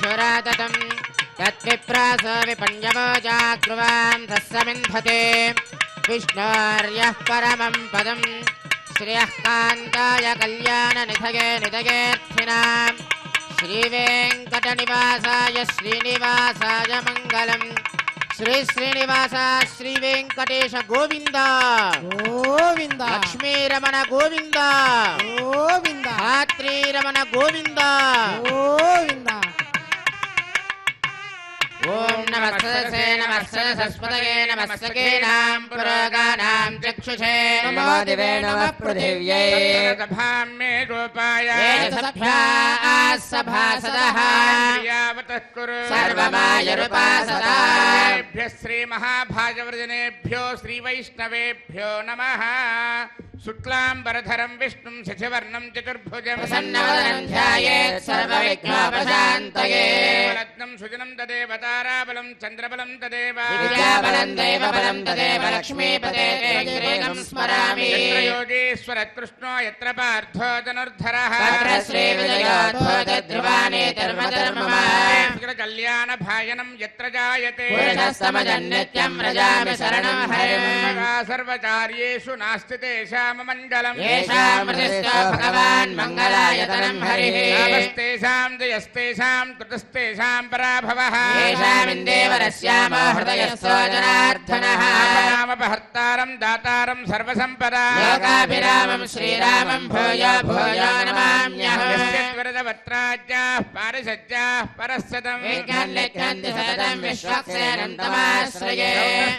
सुराततं तद्विप्रासो विपण्यवो जाग्रुवां तस्समिन्धते विष्णोर्यः परमं पदं श्रियः कान्ताय कल्याणनिधये निधयेऽर्थिनां श्रीवेङ्कटनिवासाय श्रीनिवासाय मङ्गलम् श्री श्रीनिवास श्री वेंकटेश गोविंद गोविंद लक्ष्मी रमण गोविंद गोविंद धात्री रमण गोविंद गोविंद ओम नमस्ते सरस्वतये नमस्तेनां पुरोगानां चक्षुषे नमो दिवे नमः पृथिव्यै सभां मे गोपाय सभासदः यावतः कुरु सर्वमायुरुपासदाभ्यः श्रीमहाभागवतजनेभ्यो श्रीवैष्णवेभ्यो नमः शुक्लाम्बरधरं विष्णुं शशिवर्णं चतुर्भुजं प्रसन्नवदनं ध्यायेत् सर्वविघ्नोपशान्तये रत्नं सुजनं तदेव ताराबलं चन्द्रबलं तदेव विद्याबलं दैवबलं तदेव लक्ष्मीपते तं स्मरामि यत्र योगेश्वर कृष्णो यत्र पार्थो धनुर्धरः तत्र श्रीविजयोद्भूतध्रुवाणि धर्मधर्ममा कल्याणभायनं यत्र जायते पुरुषस्तमजन्नित्यं व्रजामि शरणं हरिं सर्वकार्येषु नास्ति तेषां मङ्गलम् येषामृतिस्तो भगवान् मङ्गलायतनं हरिः नमस्तेषां जयस्तेषां कृतस्तेषां पराभवः येषामिन्देवरस्यामो हृदयस्थो जनार्दनः नामपहर्तारं दातारं सर्वसम्पदा लोकाभिरामं श्रीरामं भूयो भूयो नमाम्यहम् वरदवत्राज्याः पारिषज्याः परस्सतं विज्ञान्यज्ञन्ति सततं विश्वक्सेनं तमाश्रये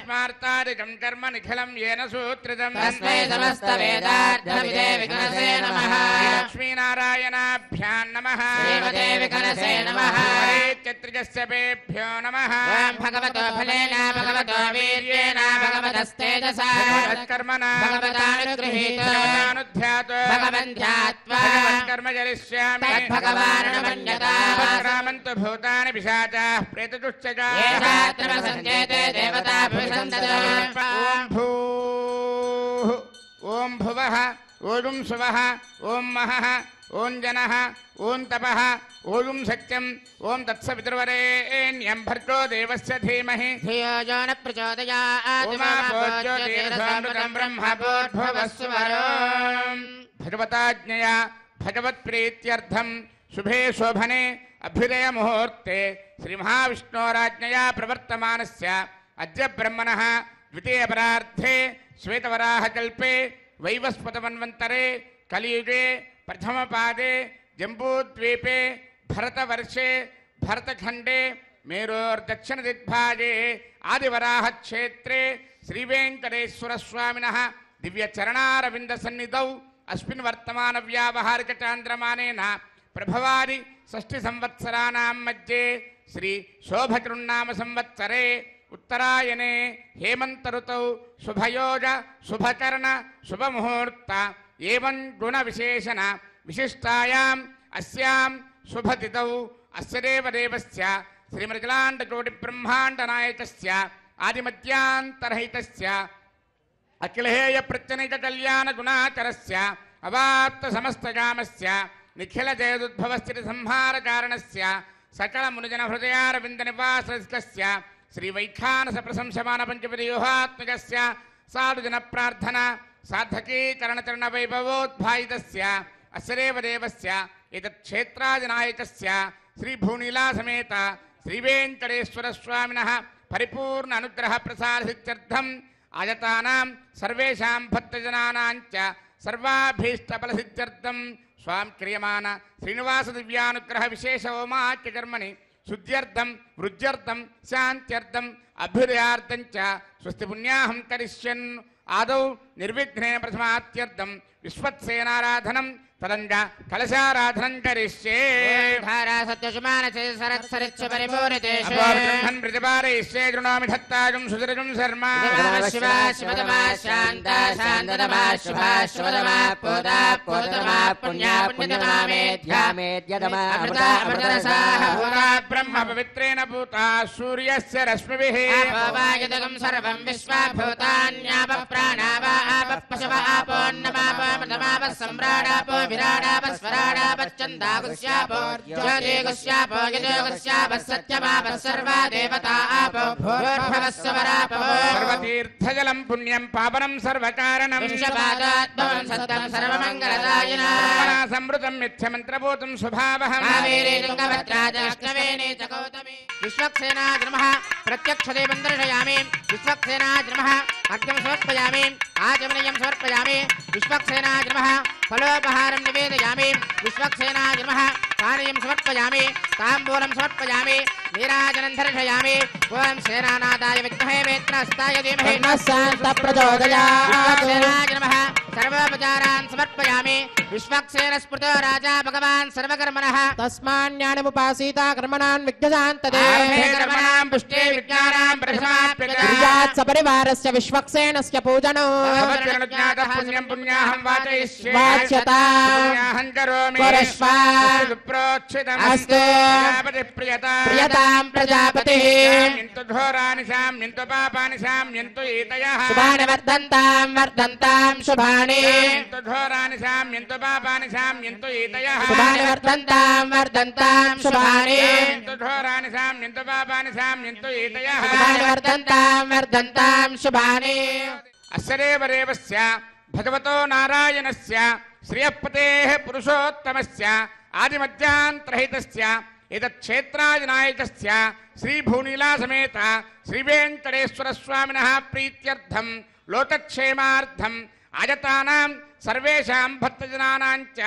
स्मार्तादिकं कर्म निखिलं येन सूत्रितं तस्मै समस्तवेदार्थविदे विघ्नसे नमः लक्ष्मीनारायणाभ्यां नमः श्रीमते विघ्नसे नमः चत्रिजस्यपेभ्यो नमः भगवतो फलेन भगवतो वीर्येण भगवतस्तेजसा कर्मणा भगवतानुगृहीतो भगवन् ध्यात्वा कर्म जरिष्यामि तद्भगवाननुमन्यता रामन्तु भूतानि पिशाचाः प्रेतदुश्चजा येषात्र सञ्चेते देवता भविषन्ततो ॐ भूः ॐ भुवः ॐ सुवः ॐ महः ॐ जनः ॐ तपः ॐ सत्यम् ॐ तत्सवितुर्वरेण्यं भर्गो देवस्य धीमहि धियो यो न प्रचोदयात् उमाभोज्योतिरसामृतं ब्रह्मभूर्भुवस्सुवरो भगवताज्ञया भगवत्प्रीत्यर्थं शुभे शोभने अभ्युदय मुहूर्ते श्रीमहाविष्णोराज्ञया प्रवर्तमानस्य अद्य ब्रह्मणः द्वितीयपरार्धे श्वेतवराहकल्पे वैवस्वतमन्वन्तरे कलियुगे प्रथमपादे जम्बूद्वीपे भरतवर्षे भरतखण्डे मेरोर्दक्षिणदिग्भागे आदिवराहक्षेत्रे श्रीवेङ्कटेश्वरस्वामिनः दिव्यचरणारविन्दसन्निधौ अस्मिन् वर्तमानव्यावहारिकचान्द्रमानेन प्रभवादि षष्ठिसंवत्सराणां मध्ये श्री शोभकृन्नाम संवत्सरे उत्तरायणे हेमंत ऋतौ शुभयोज शुभकर्ण शुभमुहूर्त एवं गुण विशेषण विशिष्टायाम् अस्यां शुभतिथौ अस्य देवदेवस्य श्रीमृगलाण्डकोटि ब्रह्माण्डनायकस्य आदिमध्यान्तरहितस्य अखिलहेय प्रत्यनिक कल्याण गुणाकरस्य अवाप्त समस्तकामस्य निखिल जयदुद्भवस्थिति संहार कारणस्य सकल मुनिजन हृदयारविन्द निवासस्य श्री वैखानस प्रशंसमान पंचपदव्यूहात्मकस्य साधुजन प्रार्थना साधकी चरण चरण वैभवोद्भायितस्य अस्य देवदेवस्य एतत् क्षेत्रादिनायकस्य श्री भूनीला समेत श्री वेंकटेश्वर स्वामिनः परिपूर्ण अनुग्रह प्रसादसिद्ध्यर्थम् आयतानां सर्वेषां भक्तजनानां च सर्वाभीष्टफलसिद्ध्यर्थं स्वां क्रियमाण श्रीनिवास दिव्यानुग्रह विशेष होमाख्य कर्मणि शुद्ध्यर्थं वृद्ध्यर्थं शान्त्यर्थं अभ्युदयार्थं च स्वस्ति पुण्याहं करिष्यन् आदौ निर्विघ्नेन प्रथमात्यर्थं विश्वत्सेनाराधनं तदंग कलशाराधनं करिष्ये धारा सत्यशुमानसे सरत्सरिच्छ परिपूरितेषु ब्रह्मन् प्रतिपादयिष्ये गृह्णामि धत्तागं सुदृढं शर्मा शिवा शिवतमा शान्ता शान्ततमा शुभा शुभतमा पूता पूततमा पुण्या पुण्यतमा मेध्या मेद्यतमा अमृता अमृतरसाः पूता ब्रह्म पवित्रेण पूता सूर्यस्य रश्मिभिः अपोवायतकं सर्वं विश्वा भूतान्यापप्र प्राणावा आपः पशव आपोन्नमापमृतमापः सम्राडापो विराडापस्वराडापश्चन्दागुस्यापो ज्योतिगुस्यापो यजोगुस्यापः सत्यमापः सर्वा देवता आपो भूर्भवः स्वरापो सर्वतीर्थजलं पुण्यं पावनं सर्वकारणं विश्वपादात्मं सत्यं सर्वमङ्गलदायिना समृतं मिथ्यमन्त्रभूतं स्वभावहं कावेरी तुङ्गभद्राजलक्ष्मेणी च गौतमी विश्वक्सेनाग्रमः प्रत्यक्षदेवं दर्शयामि विश्वक्सेनाग्रमः अर्घ्यं समर्पयामि आचमनीयं समर्पयामि विश्वक्सेनाग्रमः फलोपहारं निवेदयामि विश्वक्सेनाग्रमः पानीयं समर्पयामि ताम्बूलं समर्पयामि नीराजनं दर्शयामि ओं सेनानादाय विद्महे वेत्रहस्ताय धीमहि विश्वक्सेनाग्रमः सर्वोपचारान् समर्पयामि विश्वक्सेनस्मृतो राजा भगवान् सर्वकर्मणः तस्मान्यानमुपासीता कर्मणान् विघ्नशान्तदे कर्मणां पुष्टे विज्ञानां प्रथमाप्यता क्रियात् सपरिवारस्य विश्वक्सेनस्य पूजनो भवत्यनुज्ञातः पुण्यं पुण्याहं वाचयिष्ये वाच्यता पुण्याहं करोमि परश्वा प्रोक्षितम् अस्तु प्रियतां प्रजापतिः यन्तु घोराणि शाम्यन्तु पापानि शाम्यन्तु एतयः शुभानि वर्धन्तां शुभानि यन्तु घोराणि शाम्यन्तु पापानि शाम्यन्तु एतयः शुभानि वर्धन्तां शुभानि यन्तु घोराणि शाम्यन्तु पापानि शाम्यन्तु एतयः शुभानि वर्धन्तां शुभानि अस्य देवदेवस्य भगवतो नारायणस्य श्रियःपतेः पुरुषोत्तमस्य आदिमध्यान्तरहितस्य एतत्क्षेत्रादिनायकस्य श्रीभूनीलासमेत श्रीवेङ्कटेश्वरस्वामिनः प्रीत्यर्थं लोकक्षेमार्थं आयतानां सर्वेषां भक्तजनानां च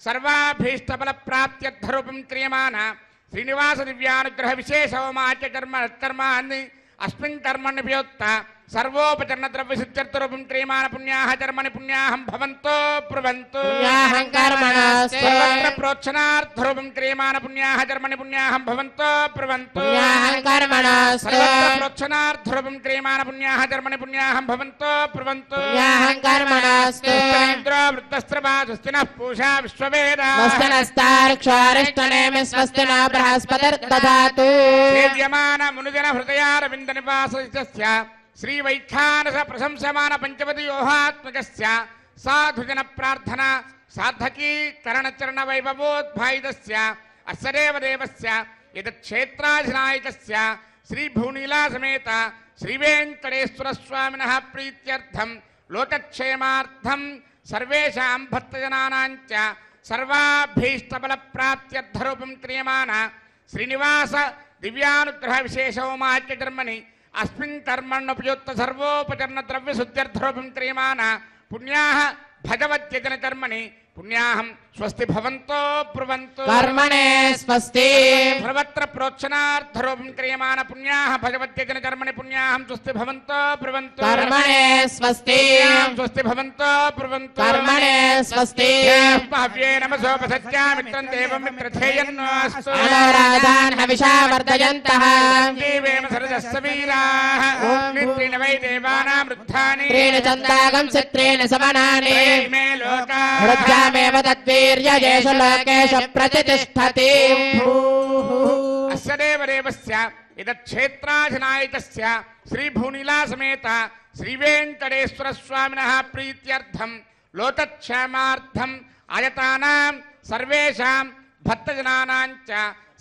सर्वाभीष्टफलप्राप्त्यर्थरूपं क्रियमाण श्रीनिवासदिव्यानुग्रहविशेषहोमाच्यकर्माणि अस्मिन् कर्मण्यभ्योक्त सर्वोपचरणद्रव्यसिद्ध्यर्थरूपं क्रियमाण पुण्याः कर्मणि पुण्याहं भवन्तो ब्रुवन्तु पुण्याहं कर्मणस्तु सर्वत्र प्रोक्षणार्थरूपं क्रियमाण पुण्याः कर्मणि पुण्याहं भवन्तो ब्रुवन्तु पुण्याहं कर्मणस्तु सर्वत्र प्रोक्षणार्थरूपं क्रियमाण पुण्याः कर्मणि पुण्याहं भवन्तो ब्रुवन्तु पुण्याहं कर्मणस्तु इन्द्रो वृद्धस्त्रवा स्वस्तिनः पूषा विश्ववेदाः स्वस्तिनस्तार्क्ष्वारिष्टनेमि स्वस्ति नो बृहस्पतिर्दधातु सेव्यमान मुनिजन हृदयारविन्दनिवासस्य श्रीवैखानस प्रशंसमान पंचवदयोहात्मकस्य साधुजन प्रार्थना साधकी करणचरण वैभवोद्भायितस्य अस्य देवदेवस्य एतत्क्षेत्राधिनायकस्य श्रीभूनीलासमेत श्रीवेङ्कटेश्वरस्वामिनः प्रीत्यर्थं लोकक्षेमार्थं सर्वेषां भक्तजनानां च सर्वाभीष्टफलप्राप्त्यर्थरूपं क्रियमाण श्रीनिवास दिव्यानुग्रहविशेषहोमाच्यकर्मणि अस्मिन् कर्मण्युपयुक्त सर्वोपचरणद्रव्यशुद्ध्यर्थरूपं क्रियमाण पुण्याः भगवद्यजनकर्मणि पुण्याहं स्वस्ति भवन्तो ब्रुवन्तु कर्मणे स्वस्ति सर्वत्र प्रोक्षणार्थरूपं क्रियमाण पुण्याः भगवद्यजनकर्मणि पुण्याहं स्वस्ति भवन्तो ब्रुवन्तु कर्मणे स्वस्ति स्वस्ति भवन्तो ब्रुवन्तु कर्मणे स्वस्ति भव्ये नमसोपसत्यामित्रं देवं मित्रथेयन्नोऽस्तु मनोराधान् हविषा वर्धयन्तः देवेम सरजस्य वीराः नित्रेण वै देवानां वृद्धानि त्रीणि चन्दागं चित्रेण समनानि मे लोकाः हृद्यामेव तद्वीर्यजेषु लोकेषु प्रतिष्ठति अस्य देवदेवस्य एतत्क्षेत्राधिनायकस्य श्रीभूनीलासमेत श्रीवेङ्कटेश्वरस्वामिनः प्रीत्यर्थं लोकक्षेमार्थं आयतानां सर्वेषां भक्तजनानां च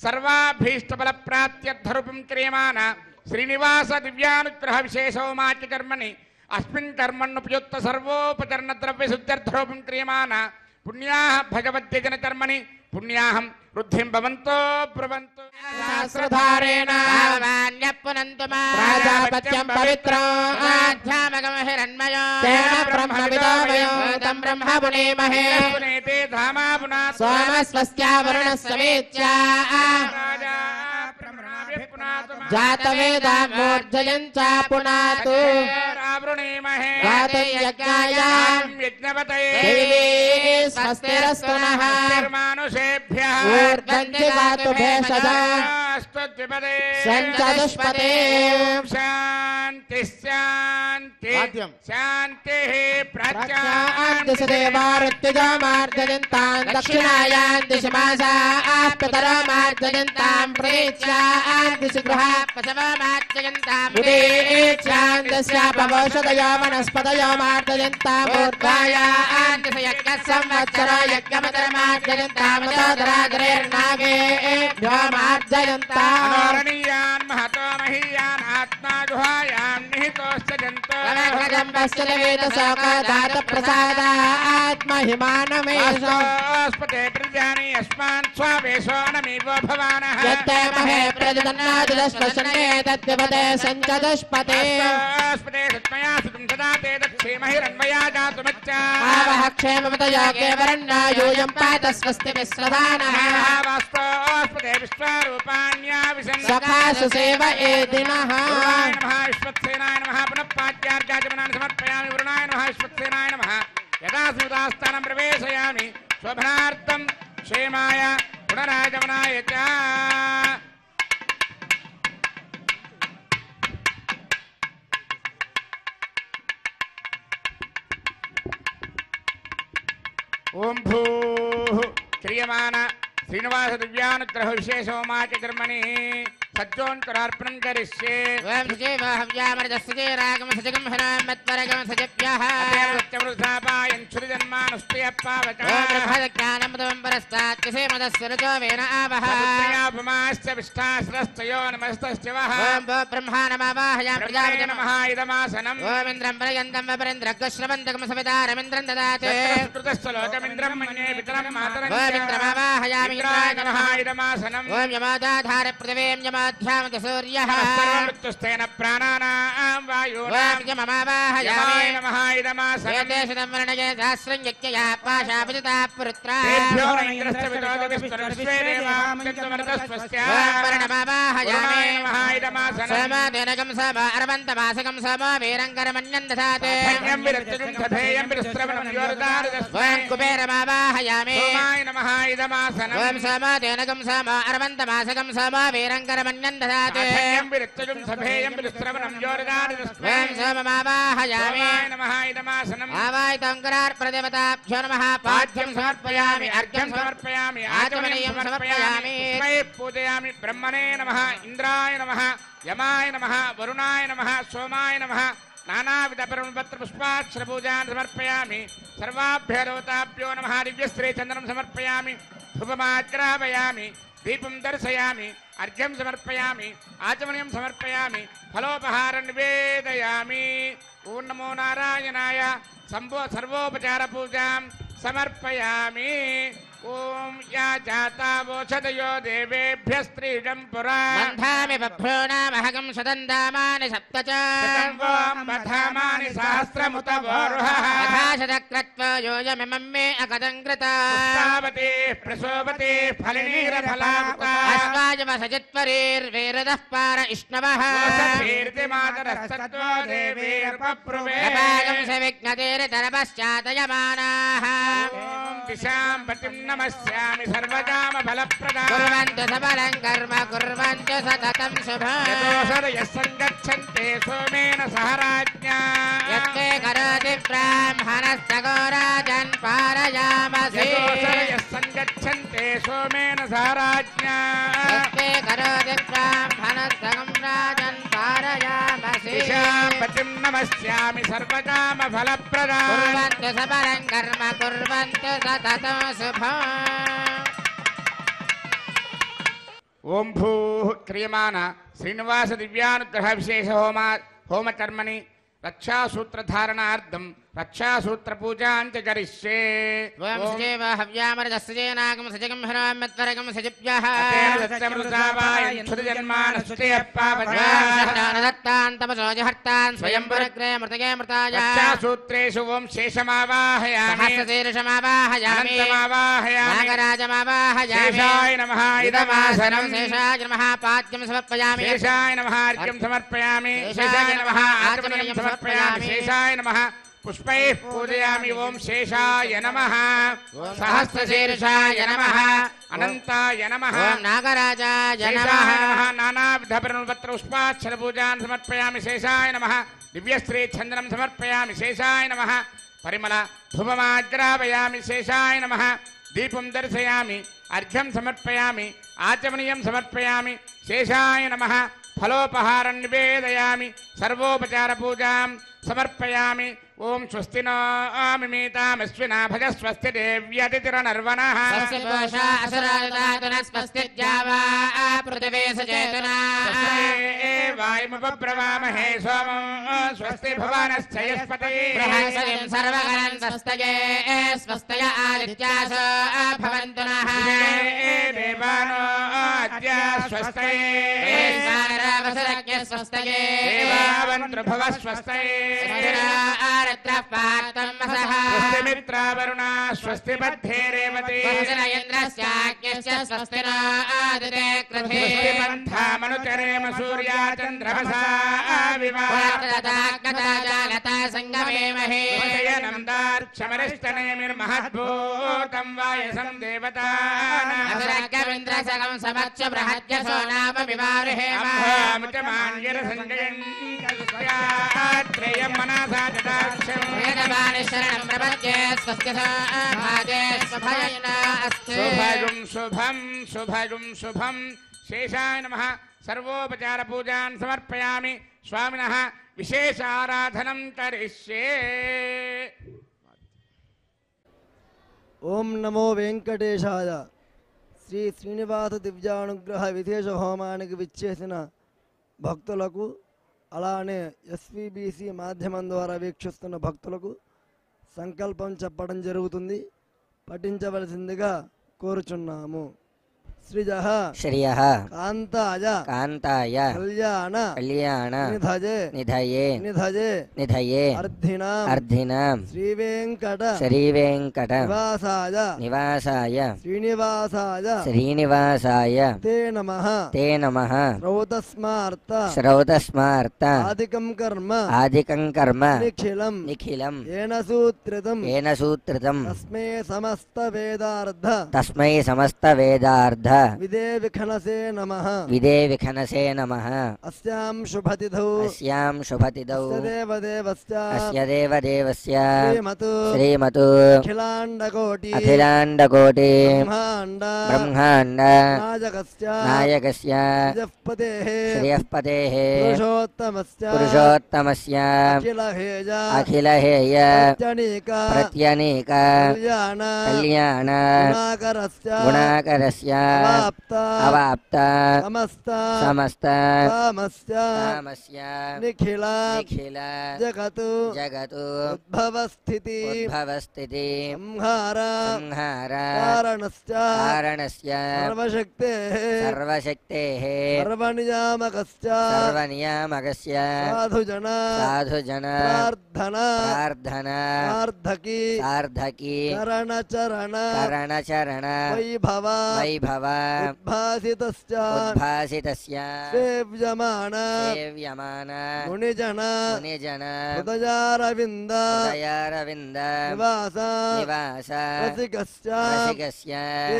सर्वाभीष्टफलप्राप्त्यर्थरूपं क्रियमाण श्रीनिवास दिव्यानुग्रहविशेषहोमाच्यकर्मणि अस्मिन् कर्मण्युपयुक्त सर्वोपचरणद्रव्यशुद्ध्यर्थरूपं क्रियमाण पुण्याः भगवद्यजनकर्मणि पुण्याहं वृद्धिं भवन्तो ब्रुवन्तु सहस्रधारेण भगवान्यः प्राजापत्यं पवित्रं आध्यात्मकं हिरण्मयो तेन ब्रह्मविदो वयो तं ब्रह्म पुनेमहे पुनेते धामा पुनात् सोमस्वस्या वरुणस्य वेत्या राजा ब्रह्मणाभिः पुनातु जातवेदा मूर्धयं च पुनातु आवृणीमहे गातुं यज्ञाय यज्ञपतये देवी स्वस्तिरस्तु नः निर्मानुषेभ्यः ऊर्ध्वं दिवातु भेषजा स्तुद्विपदे सञ्चतुष्पदे शान्ति शान्ति वाद्यं। शान्तिः प्रत्यादिशदेवारुत्तिजामार्जयन्तां दक्षिणायां दिशमासाः पितरमार्जयन्तां प्रेत्यादिशि गृहा पशवमार्जयन्तां उदीच्यां दस्यापवौषधयो वनस्पतयो मार्जयन्तां ऊर्ध्वायां यज्ञः संवत्सरो यज्ञमतरमार्जयन्तां तोदरादरेर्नागेभ्यो मार्जयन्ताम् अनोरणीयान् महतो महीयान् आत्मा गुहायां निहितोऽस्य जम्बस्य वेदशोकदातप्रसादात्महिमानमेषु जन्तोऽस्पते प्रजानि अस्मान् स्वावेशो नमीवो भवानः यत्ते महे प्रजदन्नादिलश्वसन्ने तद्विपदे सञ्चदुष्पते अस्पते सत्मया सुतं सदा ते दक्षेमहिरन्मया जातुमच्चा आवः क्षेमपतयो केवरन्ना यूयं पात स्वस्ति विश्वदानः वास्तोऽस्पते विश्वारूपाण्या विशन् सखासु सेव एदिनः वरुणाय नमः विश्वक्सेनाय नमः पुनः पाद्यार्घ्याचमनानि समर्पयामि वरुणाय नमः विश्वक्सेनाय नमः यदा स्मृतास्थानं प्रवेशयामि शोभनार्थं क्षेमाय पुनरागमनाय च ओम भूः क्रियमान श्रीनिवास दिव्यानुग्रह विशेषोमाच कर्मणि सज्जोन्तरार्पणं करिष्ये वयं सुजेव हव्यामरजस्य रागं सजगं हरां मत्परगं सजप्यः सत्यवृद्धापायन् क्षुरिजन्मानुष्टयप्पावच ज्ञानमदं परस्तात् किसे मदस्वरजो वेन आवः सत्यापमाश्च विष्ठाश्रस्तयो नमस्तश्च वः ओम ब्रह्मा नमः प्रजापते नमः इदमासनम् ओम इंद्रं पर्यन्तं वपरेन्द्रग्श्रवन्तकं सवितारमिन्द्रं ददाते कृतश्च लोकमिन्द्रं मन्ये पितरं मातरं ओम इंद्रमावाहयामि इन्द्राय नमः इदमासनम् ओम यमादाधार पृथिवीं यमाध्यामत सूर्यः सर्वमृत्युस्तेन प्राणानां वायुनां ओम यममावाहयामि यमाय नमः इदमासनम् एतेषु वर्णये सहस्रं यज्ञया पाशापिता पुरुत्रा तेभ्यो न इन्द्रस्य विदोदविस्तरविश्वे देवामृतस्वस्य ओम वर्णमावाहयामि वरुणाय नमः इदमासनम् समादेनकं सम अरवन्तमासकं सम वीरङ्करमन्यं दधाते धन्यं विरक्तिं तथेयं विरस्त्रवणं योरदारदस्मै ओम कुबेरमावाहयामि सोमाय नमः इदमासनम् ओम समादेनकं सम अरवन्तमासकं सम वीरङ्करमन्यं दधाते धन्यं विरक्तिं तथेयं विरस्त्रवणं योरदारदस्मै ओम सोममावाहयामि सोमाय नमः इदमासनम् आवाहितं करार्प्रदेवताभ्यो नमः पाद्यं समर्पयामि अर्घ्यं समर्पयामि आचमनीयं समर्पयामि तस्मै पूजयामि ब्रह्मणे नमः इंद्राय नमः यमाय नमः वरुणाय नमः सोमाय नमः नानाविध परमपत्र पुष्पाक्षरपूजान् समर्पयामि सर्वाभ्यो देवताभ्यो नमः दिव्यस्त्रे चन्दनं समर्पयामि धूपमाग्रापयामि दीपं दर्शयामि अर्घ्यं समर्पयामि आचमनीयं समर्पयामि फलोपहारं निवेदयामि ओं नमो नारायणाय सर्वोपचार पूजां समर्पयामि ओम या जाता वोषधयो देवेभ्यः स्त्रीजं पुरा बन्धामि बभ्रो नामहगं शतन्दामानि सप्त च बधामानि सहस्रमुत वोरुहः अथाशतक्रत्वा योजमिमं मे अकदं कृता पुष्पावती प्रसोवती फलिनीरफलामुता अस्माजमसजित्वरीर्वेरदः पार इष्णवः कीर्तिमातरस्तत्त्वो देवीर्पप्रुवे पागं सविघ्नतेर्तरपश्चातयमानाः दिशां पतिं नमस्यामि सर्वकामफलप्रदां कुर्वन्तु सबलं कर्म कुर्वन्तु सततं शुभम् यतोऽसरयः सङ्गच्छन्ते सोमेन सह राज्ञा यत्ते करोति ब्राह्मणस्तगोराजन् पारयामसि यतोऽसरयः सङ्गच्छन्ते सोमेन सह राज्ञा यत्ते करोति ब्राह्मणस्तगं राजन् पारयामसि दिशां पतिं नमस्यामि सर्वकामफलप्रदां कुर्वन्तु सबलं कर्म कुर्वन्तु सततं शुभम् ओम भूः क्रियमाण श्रीनिवास दिव्यानुग्रह विशेष होम कर्मणि रक्षासूत्रधारणार्थं रक्षासूत्रपूजां च करिष्ये ओम सुजेव हव्यामरजस्येनागं सजगं हरामत्वरगं सजिभ्यः दत्तान् तपसो जहर्तान् स्वयंवरग्रे मृतगे मृताय रक्षासूत्रेषु ओम शेषमावाहयामि सहस्रशीर्षमावाहयामि नागराजमावाहयामि शेषाय नमः इदमासनं शेषाय नमः पाद्यं समर्पयामि शेषाय नमः अर्घ्यं समर्पयामि शेषाय नमः आचमनीयं समर्पयामि शेषाय नमः पुष्पैः पूजयामि ओम शेषाय नमः सहस्रशीर्षाय नमः अनंताय नमः ओम नागराजाय नमः शेषाय नमः नानाविध परिमलपत्र पुष्पाक्षर पूजान् समर्पयामि शेषाय नमः दिव्यश्री चंदनं समर्पयामि शेषाय नमः परिमल धूपमाग्रापयामि शेषाय नमः दीपं दर्शयामि अर्घ्यं समर्पयामि आचमनीयं समर्पयामि शेषाय नमः फलोपहारं निवेदयामि सर्वोपचार पूजां समर्पयामि ओम स्वस्ति नो मिमीतामश्विना भज स्वस्ति देव्यतिथिरनर्वणः स्वस्ति पूषा असुराददातुनः स्वस्ति द्यावा पृथिवी सचेतना वायुमुपब्रवामहे सोमं स्वस्ति भुवनश्चयस्पतिः बृहस्पतिं सर्वगणं स्वस्तये स्वस्तय आदित्यासो भवन्तु नः देवानो अद्य स्वस्तये वसुरज्ञ स्वस्तये देवावन्तृभव स्वस्तये आरत्रः पात्रं वसः स्वस्ति मित्रावरुणा स्वस्ति बद्धे रेवती स्वस्ति इन्द्रस्याज्ञस्य स्वस्ति नो आदिते कृधे स्वस्ति पन्थामनुचरेम सूर्या चन्द्रमसा गता जागता सङ्गमेमहे नंदाक्षमरिष्टनेमिर्महद्भूतं वायसं देवतानाम् असुरज्ञमिन्द्रसगं समक्ष बृहद्यसो नाम विवारुहेम त्रयं मनसा जटाक्षं वेदवाणी शरणं प्रपद्ये स्वस्ति भागे स्वभयेन अस्तु शुभगुं शुभं शुभगुं शुभं शेषाय नमः सर्वोपचार पूजान् समर्पयामि स्वामिनः विशेष आराधनं करिष्ये ఓం నమో వెంకటేశాయ. శ్రీ శ్రీనివాస దివ్యానుగ్రహ విశేష హోమానికి విచ్చేసిన భక్తులకు అలానే ఎస్విబిసి మాధ్యమం ద్వారా వీక్షిస్తున్న భక్తులకు సంకల్పం చెప్పడం జరుగుతుంది. పఠించవలసిందిగా కోరుచున్నాము. శ్రీజః శ్రియః కాంతాయ కాంతాయ కళ్యాణ కళ్యాణ నిధజే నిధయే నిధజే నిధయే అర్ధినాం అర్ధినాం శ్రీవేంకట శ్రీవేంకట నివాసాయ నివాసాయ శ్రీనివాసాయ శ్రీనివాసాయ తే నమః తే నమః శ్రౌతస్మార్త శ్రౌతస్మార్త ఆదికం కర్మ ఆదికం కర్మ నిఖిలం నిఖిలం ఏన సూత్రితం ఏన సూత్రితం తస్మే సమస్త వేదార్థ తస్మై సమస్త వేదార్థ విదే విఖనసే నమః విదే విఖనసే నమః అస్యాం శుభతిథౌ అస్యాం శుభతిథౌ అస్య దేవదేవస్య అస్య దేవదేవస్య శ్రీమతు శ్రీమతు అఖిలాండకోటి అఖిలాండకోటి బ్రహ్మాండ బ్రహ్మాండ నాయకస్య నాయకస్య శ్రియఃపతేః శ్రియఃపతేః పురుషోత్తమస్య పురుషోత్తమస్య అఖిలహేజ అఖిలహేయ ప్రత్యనీక ప్రత్యనీక కళ్యాణ కళ్యాణ గుణాకరస్య గుణాకరస్య అవాప్త అవాప్త సమస్త సమస్త కామస్య కామస్య నిఖిల నిఖిల జగతు జగతు ఉద్భవస్థితి ఉద్భవస్థితి సంహార సంహార కారణస్య కారణస్య సర్వశక్తేః సర్వశక్తేః సర్వనియామకస్య సర్వనియామకస్య సాధుజన సాధుజన ప్రార్థన ప్రార్థన సార్థకి సార్థకి కరణచరణ కరణచరణ వైభవ వైభవ ఉద్భాసితస్య ఉద్భాసితస్య సేవ్యమాన సేవ్యమాన మునిజన మునిజన హృదయారవింద హృదయారవింద నివాస నివాస రసికస్య రసికస్య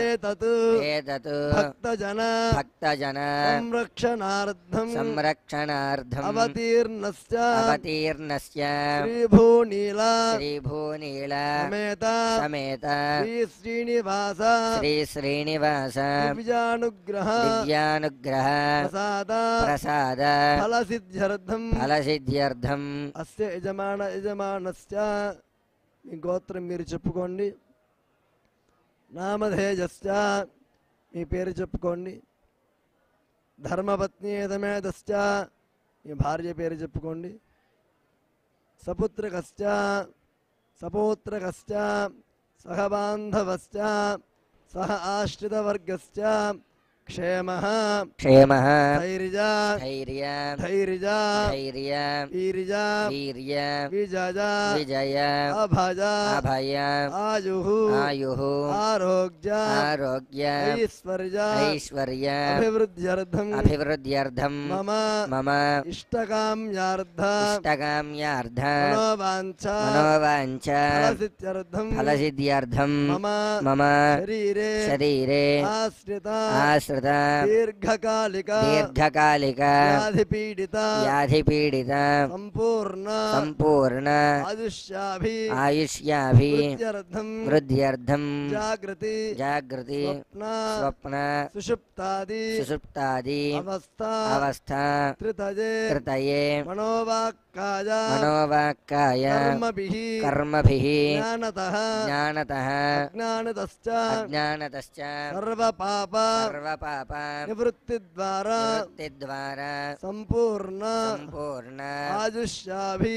ఏతత్ ఏతత్ భక్తజన భక్తజన సంరక్షణార్థం సంరక్షణార్థం అవతీర్ణస్య అవతీర్ణస్య శ్రీభూనీల శ్రీభూనీల సమేత సమేత శ్రీ శ్రీనివాస శ్రీ శ్రీనివాస దివ్యానుగ్రహ దివ్యానుగ్రహ ప్రసాద ప్రసాద ఫలసిద్ధ్యర్థం ఫలసిద్ధ్యర్థం అస్య యజమానస్య మీ గోత్రం మీరు చెప్పుకోండి. నామధేయస్య మీ పేరు చెప్పుకోండి. ధర్మపత్ని యజమేదస్య మీ భార్య పేరు చెప్పుకోండి. సపుత్రకస్య సపౌత్రకస్య సహబాంధవస్య సహ ఆశ్రితవర్గస్య क्षेमः क्षेमः धैर्य धैर्य धैर्य धैर्य वीर्य वीर्य विजय विजय अभय अभय आयुः आयुः आरोग्य आरोग्य ऐश्वर्य ऐश्वर्य अभिवृद्ध्यर्थम् मम मम इष्टकाम्यार्थ इष्टकाम्यार्थ मनोवाञ्छा फलसिद्ध्यर्थं मम शरीरे आश्रिता दीर्घकालिका व्याधिपीडिता संपूर्ण आयुष्याभि वृद्ध्यर्थं जागृति स्वप्न सुषुप्तादि अवस्था त्रितये मनोवाक्काय कर्मभिः ज्ञानतः अज्ञानतश्च सर्वपाप निवृत्तिद्वारा संपूर्ण आयुष्याभि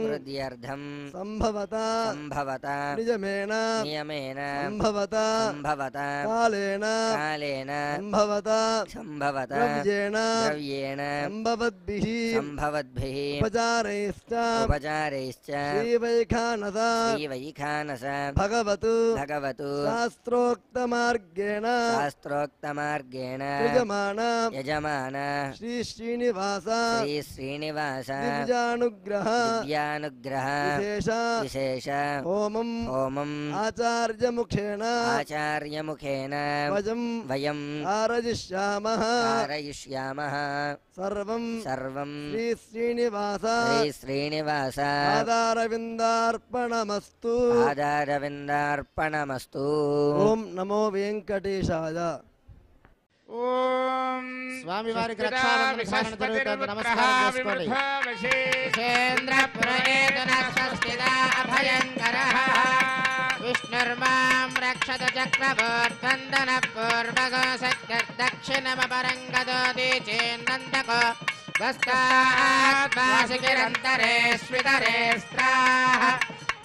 वृद्ध्यर्थं संभवता नियमेन संभवता कालेन संभवता द्रव्येण संभवद्भिः उपचारैश्च श्रीवैखानस भगवतु शास्त्रोक्तमार्गेण यजमान श्री श्रीनिवास दिव्यानुग्रह विशेष होमम् आचार्यमुखेन वयं कारयिष्यामः सर्वं श्री श्रीनिवास आदारविन्दार्पणमस्तु ओम नमो वेंकटेशाय ఓం స్వామి వారికి రక్షాబంధన ధారణ జరుగుతుంది. నమస్కారం చేసుకోండి. విష్ణుర్మాం రక్షత చక్రవర్తందన పూర్వగ సత్యర్దక్షిణమపరంగదోది చేన్నందకో వస్తాత్మాసికిరంతరేష్వితరే స్త్రాః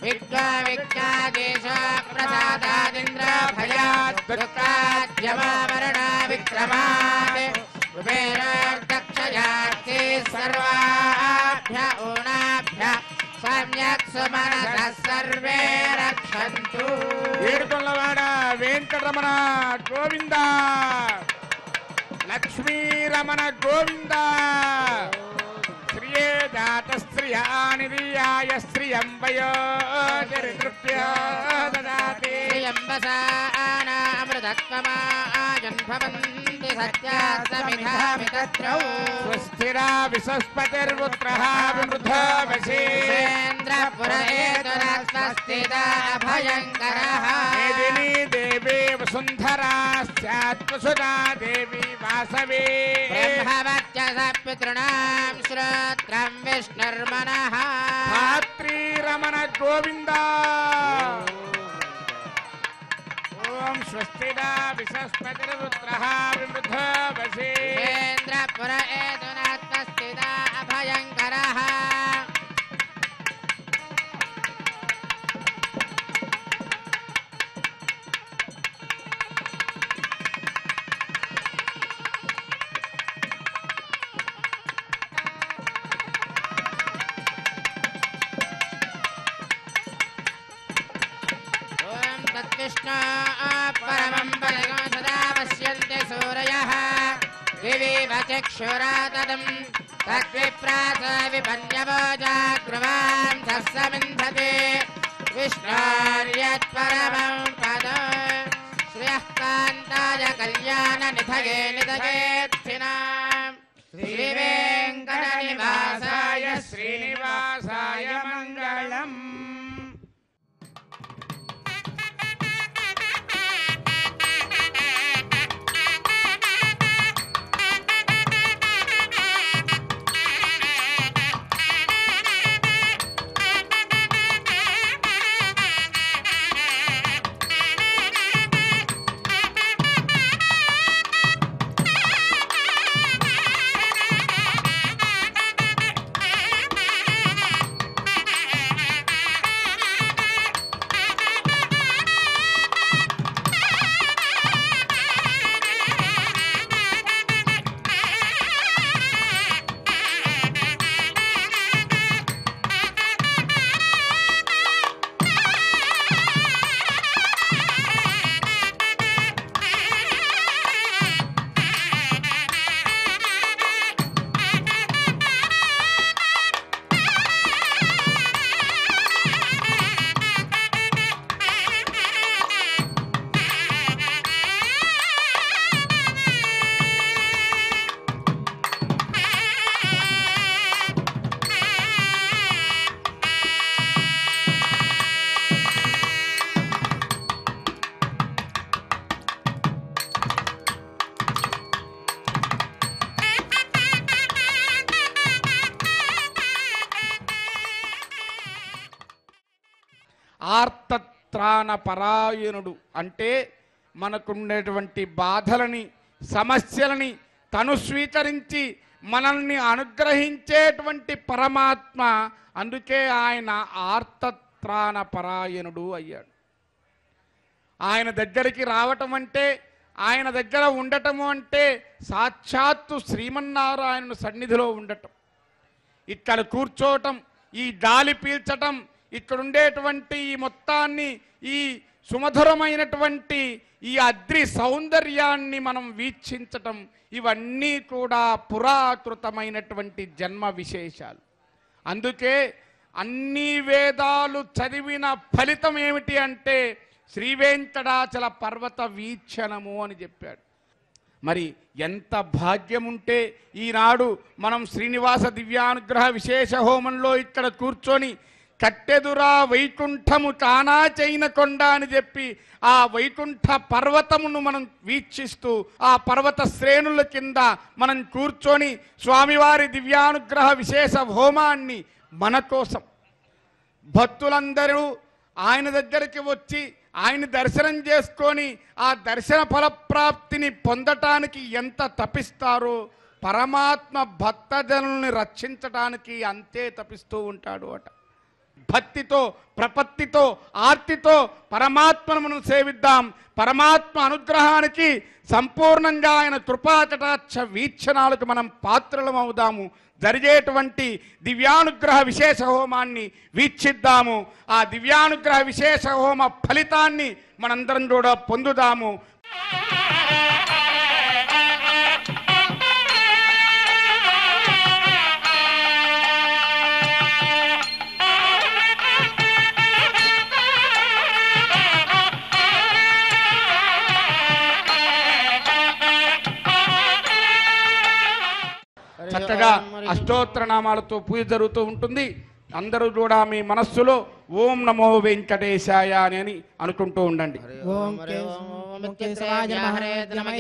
విద్వాదేశ ప్రసాదాదింద్ర భయాత్ దుఃఖాద్యమావరణ విక్రమాత్ కుబేరోర్దక్షయార్తి సర్వాభ్య ఊనాభ్య సమ్యక్ సుమనసః సర్వే రక్షంతు. ఏడుకొండలవాడ వెంకటరమణ గోవింద, లక్ష్మీరమణ గోవింద. శ్రియే జాత శ్రియానిధియాయ శ్రియం వయోతిర్తృప్త్యో దదాతి. అమృతత్వమాజన్భవంతి సత్యాస్తమిధామితత్రౌ. స్వస్తిరా విశస్పతిర్పుత్రః విమృధో వశేంద్రపురేతురస్వస్తిదా అభయంకరః. మేదినీ దేవీ వసుంధరా స్యాత్వసుదా దేవీ వాసవే. బ్రహ్మవత్యస పితॄణాం శ్రోత్రం విష్ణుర్మనః. ధాత్రీరమణ గోవింద. ఓం స్వస్తిదా విశస్పతిర్పుత్రః విమృధో వశేంద్రపురేతురస్వస్తిదా అభయంకరః. तत्कृष्ण परमं पदगं सदा पश्यन्ति सूरयः विविव चक्षुरातदं तद्विप्रास विपन्यवो जागृवां सस्समिन्धते विष्णोर्यत्परमं पदं श्रियः कान्ताय कल्याणनिधये निधयेत्थिनां श्रीवेङ्कटनिवासाय శ్రీనివాసాయ మంగళం. ఆర్తత్రాణ పరాయణుడు అంటే మనకుండేటువంటి బాధలని సమస్యలని తను స్వీకరించి మనల్ని అనుగ్రహించేటువంటి పరమాత్మ. అందుకే ఆయన ఆర్తత్రాణ పరాయణుడు అయ్యాడు. ఆయన దగ్గరికి రావటం అంటే, ఆయన దగ్గర ఉండటము అంటే సాక్షాత్తు శ్రీమన్నారాయణుని సన్నిధిలో ఉండటం, ఇక్కడ కూర్చోవటం, ఈ గాలి పీల్చటం, ఇక్కడ ఉండేటువంటి ఈ మొత్తాన్ని, ఈ సుమధురమైనటువంటి ఈ అద్రి సౌందర్యాన్ని మనం వీక్షించటం, ఇవన్నీ కూడా పురాకృతమైనటువంటి జన్మ విశేషాలు. అందుకే అన్ని వేదాలు చదివిన ఫలితం ఏమిటి అంటే శ్రీ వెంకటాచల పర్వత వీక్షణము అని చెప్పాడు. మరి ఎంత భాగ్యం ఉంటే ఈనాడు మనం శ్రీనివాస దివ్యానుగ్రహ విశేష హోమంలో ఇక్కడ కూర్చొని కట్టెదురా వైకుంఠము కానా చైన కొండ అని చెప్పి ఆ వైకుంఠ పర్వతమును మనం వీక్షిస్తూ ఆ పర్వత శ్రేణుల కింద మనం కూర్చొని స్వామివారి దివ్యానుగ్రహ విశేష హోమాన్ని మన కోసం భక్తులందరూ ఆయన దగ్గరికి వచ్చి ఆయన దర్శనం చేసుకొని ఆ దర్శన ఫలప్రాప్తిని పొందటానికి ఎంత తపిస్తారో పరమాత్మ భక్తజనుల్ని రక్షించటానికి అంతే తపిస్తూ ఉంటాడు అట. భక్తితో, ప్రపత్తితో, ఆర్తితో పరమాత్మను మనం సేవిద్దాం. పరమాత్మ అనుగ్రహానికి సంపూర్ణంగా ఆయన కృపాకటాక్ష వీక్షణాలకు మనం పాత్రలం అవుదాము. జరిగేటువంటి దివ్యానుగ్రహ విశేష హోమాన్ని వీక్షిద్దాము. ఆ దివ్యానుగ్రహ విశేష హోమ ఫలితాన్ని మనందరం కూడా పొందుదాము. చక్కగా అష్టోత్తర నామాలతో పూజ జరుగుతూ ఉంటుంది. అందరూ కూడా మీ మనస్సులో ఓం నమో వెంకటేశాయ అని అనుకుంటూ ఉండండి. ఓం కేశవాయ నమః నమః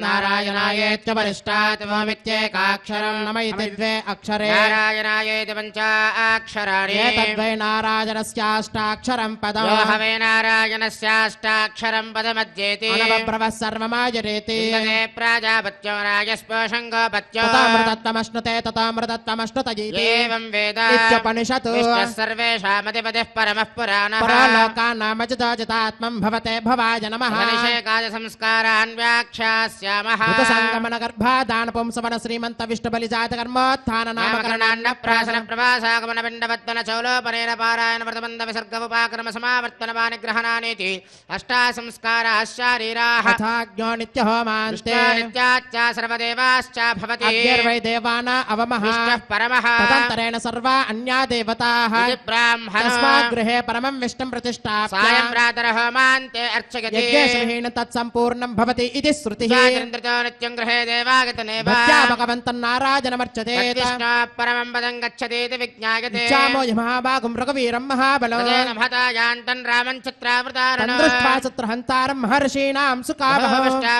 నారాయణాయేత్య వరిష్టాత్ ఓమిత్యేకాక్షరం నమ ఇతి ద్వే అక్షరే నారాయణాయేతి పంచాక్షరాణి ఏతద్వై నారాయణస్యాష్టాక్షరం పదం యో హవే నారాయణస్యాష్టాక్షరం పదమధ్యేతి అనవబ్రవః సర్వమాజరేతి ఇంద్రే ప్రాజాపత్యో రాజస్పోషం గోపత్యో తతామృతత్వమశ్నుతే తతామృతత్వమశ్నుతయీతి ఏవం వేద ఇత్యుపనిషత్ విష్ణుః సర్వేషామధిపతిః పరమః పురాణః పరలోకానామజితాజితాత్మం భవతే భవాయ నమః నిషేకాయ సంస్కారాన్ వ్యాఖ్యాస్యామః సంగమన గర్భాదాన పుంసవన శ్రీమంత విష్ణు బలిజాత కర్మోత్థాన నామకరణాన్న ప్రాసన ప్రవాసాగమన పిండవత్వన చౌలోపనేన పారాయణ వ్రతబంధ విసర్గ ఉపాక్రమ సమావర్తన పానిగ్రహణానేతి అష్టా సంస్కారాః శారీరాః తథాజ్ఞో నిత్యహోమాంతే నిత్యాచ్చ సర్వదేవాశ్చ భవతి అగ్నిర్వై దేవానా అవమః విష్ణుః పరమః తదంతరేణ సర్వా అన్యా దేవతాః ఇది బ్రాహ్మణో తస్మాత్ గృహే పరమం విష్ణుం ప్రతిష్ఠాప్య సాయం ప్రాతర హోమాంతే అర్చయతి యజ్ఞేషు తత్సంపూర్ణం భవతి ఇది శృతిః స్వాతంత్రితో నిత్యం గృహే దేవాగతనేవ భక్త్యా భగవంతం నారాయణమర్చతే విష్ణు పరమం పదం గచ్చతీతి విజ్ఞాయతే ఇచ్చామో మహాభాగం రఘువీరం మహాబలో తదేన మహతాయాంతం రామం చిత్రావృతారణో తందృష్ట్వా చిత్రహంతారం మహర్షీణాం సుఖావహ